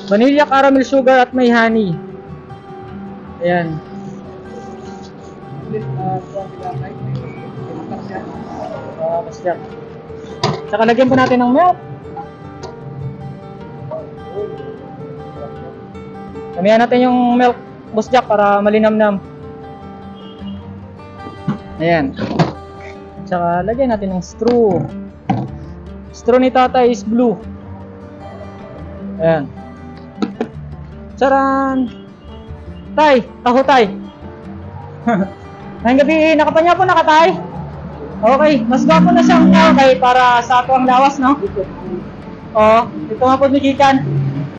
Vanilla, caramel, sugar at may honey. Ayan. Basta. Saka lagyan po natin ng milk. Damihan natin yung milk, Boss Jack, para malinamnam. Ayan. Saka lagyan natin ng straw. Straw ni Tatay is blue. Ayan. Charan! Tay! Taho, Tay! Ngayong gabi, nakapanya po nakatay? Okay, mas gwapo na siyang okay para sa ito ang lawas, no? Oo, ito nga po ni Kikan.